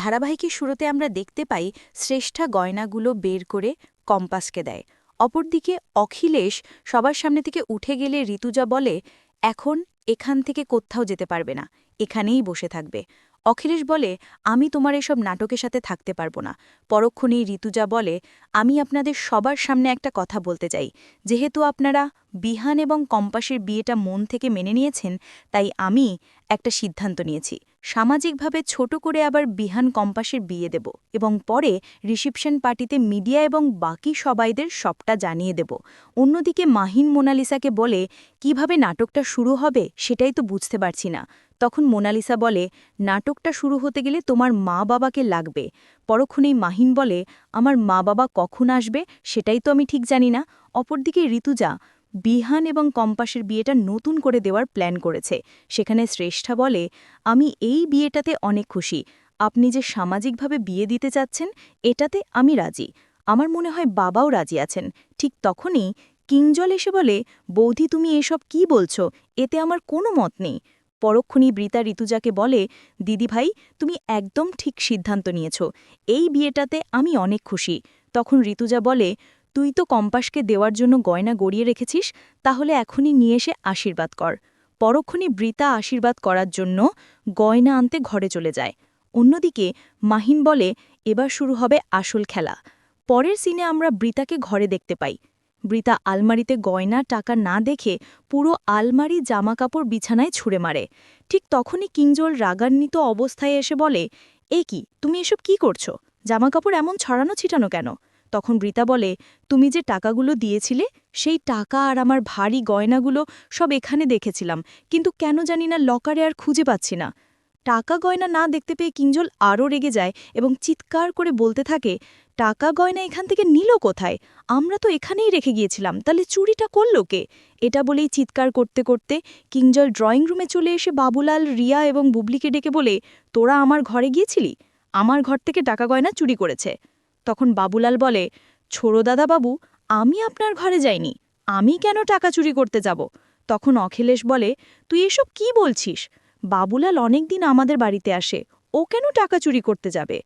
ধারাবাহিকের শুরুতে আমরা দেখতে পাই শ্রেষ্ঠা গয়নাগুলো বের করে কম্পাসকে দেয়। অপরদিকে অখিলেশ সবার সামনে থেকে উঠে গেলে ঋতুজা বলে, এখন এখান থেকে কোথাও যেতে পারবে না, এখানেই বসে থাকবে। অখিলেশ বলে, আমি তোমার এসব নাটকের সাথে থাকতে পারবো না। পরক্ষণেই ঋতুজা বলে, আমি আপনাদের সবার সামনে একটা কথা বলতে চাই, যেহেতু আপনারা বিহান এবং কম্পাসের বিয়েটা মন থেকে মেনে নিয়েছেন, তাই আমি একটা সিদ্ধান্ত নিয়েছি। সামাজিকভাবে ছোট করে আবার বিহান কম্পাসের বিয়ে দেব এবং পরে রিসিপশন পার্টিতে মিডিয়া এবং বাকি সবাইদের সবটা জানিয়ে দেব। অন্যদিকে মাহিন মোনালিসাকে বলে, কিভাবে নাটকটা শুরু হবে সেটাই তো বুঝতে পারছি না। তখন মোনালিসা বলে, নাটকটা শুরু হতে গেলে তোমার মা বাবাকে লাগবে। পরক্ষণেই মাহিন বলে, আমার মা বাবা কখন আসবে সেটাই তো আমি ঠিক জানি না। অপরদিকে ঋতুজা বিহান এবং কম্পাসের বিয়েটা নতুন করে দেওয়ার প্ল্যান করেছে। সেখানে শ্রেষ্ঠা বলে, আমি এই বিয়েটাতে অনেক খুশি। আপনি যে সামাজিকভাবে বিয়ে দিতে চাচ্ছেন এটাতে আমি রাজি। আমার মনে হয় বাবাও রাজি আছেন। ঠিক তখনই কিঞ্জল এসে বলে, বৌদি তুমি এসব কি বলছো, এতে আমার কোনো মত নেই। পরক্ষণই বৃতা ঋতুজাকে বলে, দিদিভাই তুমি একদম ঠিক সিদ্ধান্ত নিয়েছ, এই বিয়েটাতে আমি অনেক খুশি। তখন ঋতুজা বলে, তুই তো কম্পাসকে দেওয়ার জন্য গয়না গড়িয়ে রেখেছিস, তাহলে এখনই নিয়ে এসে আশীর্বাদ কর। পরক্ষণই বৃতা আশীর্বাদ করার জন্য গয়না আনতে ঘরে চলে যায়। অন্যদিকে মাহিন বলে, এবার শুরু হবে আসল খেলা। পরের সিনে আমরা বৃতাকে ঘরে দেখতে পাই। বৃতা আলমারিতে গয়না টাকা না দেখে পুরো আলমারি জামাকাপড় বিছানায় ছুঁড়ে মারে। ঠিক তখনই কিঞ্জল রাগান্বিত অবস্থায় এসে বলে, এ কি, তুমি এসব কি করছো, জামাকাপড় এমন ছড়ানো ছিটানো কেন? তখন বৃতা বলে, তুমি যে টাকাগুলো দিয়েছিলে সেই টাকা আর আমার ভারী গয়নাগুলো সব এখানে দেখেছিলাম, কিন্তু কেন জানি না লকারে আর খুঁজে পাচ্ছি না। টাকা গয়না না দেখতে পেয়ে কিঞ্জল আরও রেগে যায় এবং চিৎকার করে বলতে থাকে, টাকা গয়না এখান থেকে নিল কোথায়? আমরা তো এখানেই রেখে গিয়েছিলাম, তাহলে চুরিটা করল কে? এটা বলেই চিৎকার করতে করতে কিঞ্জল ড্রয়িং রুমে চলে এসে বাবুলাল, রিয়া এবং বুবলিকে ডেকে বলে, তোরা আমার ঘরে গিয়েছিলি, আমার ঘর থেকে টাকা গয়না চুরি করেছে। তখন বাবুলাল বলে, ছোড়ো দাদা বাবু, আমি আপনার ঘরে যাইনি, আমি কেন টাকা চুরি করতে যাব? তখন অখিলেশ বলে, তুই এসব কি বলছিস? বাবুলাল অনেকদিন আমাদের বাড়িতে আসে, ও কেন টাকা চুরি করতে যাবে?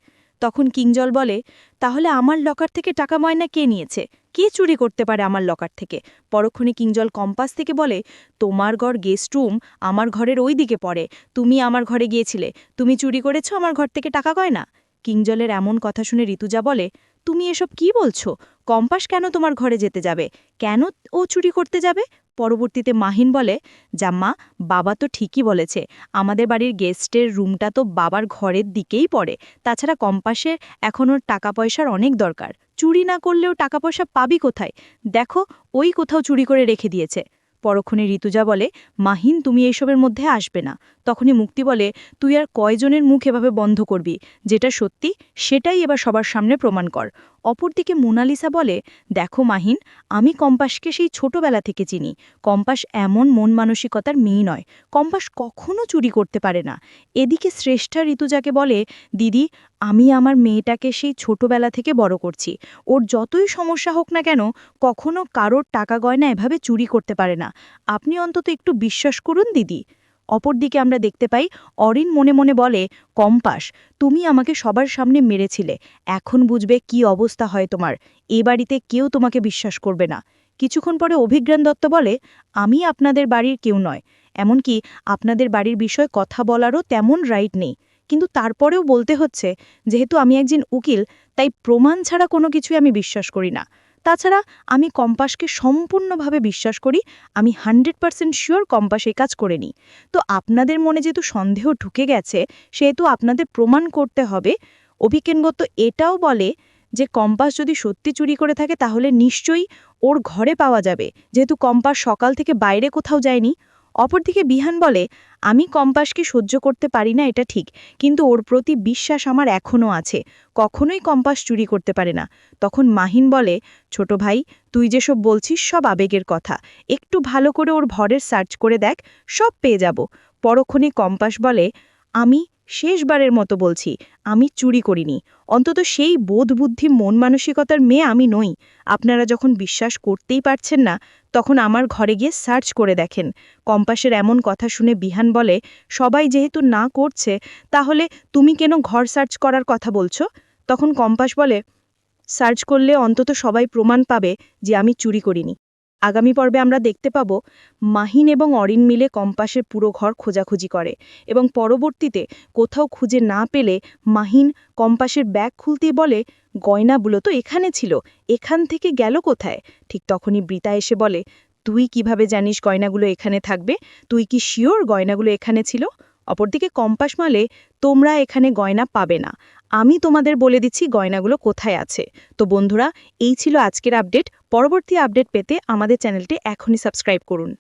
তখন কিঞ্জল বলে, তাহলে আমার লকার থেকে টাকা ময়না কে নিয়েছে? কে চুরি করতে পারে আমার লকার থেকে? পরক্ষণে কিঞ্জল কম্পাস থেকে বলে, তোমার ঘর গেস্ট রুম আমার ঘরের ওই দিকে পড়ে, তুমি আমার ঘরে গিয়েছিলে, তুমি চুরি করেছ আমার ঘর থেকে টাকা গয়না? কিঞ্জলের এমন কথা শুনে ঋতুজা বলে, তুমি এসব কি বলছো? কম্পাস কেন তোমার ঘরে যেতে যাবে? কেন ও চুরি করতে যাবে? পরবর্তীতে মাহিন বলে, জাম্মা, বাবা তো ঠিকই বলেছে, আমাদের বাড়ির গেস্টের রুমটা তো বাবার ঘরের দিকেই পড়ে। তাছাড়া কম্পাসের এখন ওর টাকা পয়সার অনেক দরকার, চুরি না করলেও টাকা পয়সা পাবি কোথায়? দেখো, ওই কোথাও চুরি করে রেখে দিয়েছে। পরক্ষণে ঋতুজা বলে, মাহিন তুমি এইসবের মধ্যে আসবে না। তখনই মুক্তি বলে, তুই আর কয়জনের মুখ এভাবে বন্ধ করবি? যেটা সত্যি সেটাই এবার সবার সামনে প্রমাণ কর। অপরদিকে মোনালিসা বলে, দেখো মাহিন, আমি কম্পাসকে সেই ছোটবেলা থেকে চিনি। কম্পাস এমন মন মানসিকতার মেয়ে নয়, কম্পাস কখনো চুরি করতে পারে না। এদিকে শ্রেষ্ঠা ঋতুজাকে বলে, দিদি, আমি আমার মেয়েটাকে সেই ছোটবেলা থেকে বড় করছি, ওর যতই সমস্যা হোক না কেন কখনো কারোর টাকা গয়না এভাবে চুরি করতে পারে না, আপনি অন্তত একটু বিশ্বাস করুন দিদি। অপরদিকে আমরা দেখতে পাই অরিন মনে মনে বলে, কম্পাস, তুমি আমাকে সবার সামনে মেরেছিলে, এখন বুঝবে কি অবস্থা হয় তোমার, এ বাড়িতে কেউ তোমাকে বিশ্বাস করবে না। কিছুক্ষণ পরে অভিজ্ঞান দত্ত বলে, আমি আপনাদের বাড়ির কেউ নয়, এমনকি আপনাদের বাড়ির বিষয়ে কথা বলারও তেমন রাইট নেই, কিন্তু তারপরেও বলতে হচ্ছে, যেহেতু আমি একজন উকিল, তাই প্রমাণ ছাড়া কোনো কিছুই আমি বিশ্বাস করি না। তাছাড়া আমি কম্পাসকে সম্পূর্ণভাবে বিশ্বাস করি, আমি 100% শিওর কম্পাস এই কাজ করেনি। তো আপনাদের মনে যেহেতু সন্দেহ ঢুকে গেছে, সেহেতু আপনাদের প্রমাণ করতে হবে। অভিজ্ঞানগত এটাও বলে যে কম্পাস যদি সত্যি চুরি করে থাকে তাহলে নিশ্চয়ই ওর ঘরে পাওয়া যাবে, যেহেতু কম্পাস সকাল থেকে বাইরে কোথাও যায়নি। অপরদিকে বিহান বলে, আমি কম্পাসকে সহ্য করতে পারি না এটা ঠিক, কিন্তু ওর প্রতি বিশ্বাস আমার এখনও আছে, কখনোই কম্পাস চুরি করতে পারে না। তখন মাহিন বলে, ছোট ভাই, তুই যেসব বলছিস সব আবেগের কথা, একটু ভালো করে ওর ভরের সার্চ করে দেখ, সব পেয়ে যাব। পরক্ষণে কম্পাস বলে, আমি শেষবারের মতো বলছি, আমি চুরি করিনি। অন্তত সেই বোধবুদ্ধি মন মানসিকতার মেয়ে আমি নই। আপনারা যখন বিশ্বাস করতেই পারছেন না, তখন আমার ঘরে গিয়ে সার্চ করে দেখেন। কম্পাসের এমন কথা শুনে বিহান বলে, সবাই যেহেতু না করছে, তাহলে তুমি কেন ঘর সার্চ করার কথা বলছো? তখন কম্পাস বলে, সার্চ করলে অন্তত সবাই প্রমাণ পাবে যে আমি চুরি করিনি। আগামী পর্বে আমরা দেখতে পাব মাহিন এবং অরিন মিলে কম্পাসের পুরো ঘর খোঁজাখুঁজি করে এবং পরবর্তীতে কোথাও খুঁজে না পেলে মাহিন কম্পাসের ব্যাগ খুলতেই বলে, গয়নাগুলো তো এখানে ছিল, এখান থেকে গেল কোথায়? ঠিক তখনই বৃতা এসে বলে, তুই কিভাবে জানিস গয়নাগুলো এখানে থাকবে? তুই কি শিওর গয়নাগুলো এখানে ছিল? অপরদিকে কম্পাস বলে, তোমরা এখানে গয়না পাবে না, আমি তোমাদের বলে দিচ্ছি গয়নাগুলো কোথায় আছে। তো বন্ধুরা, এই ছিল আজকের আপডেট। পরবর্তী আপডেট পেতে আমাদের চ্যানেলটি এখনই সাবস্ক্রাইব করুন।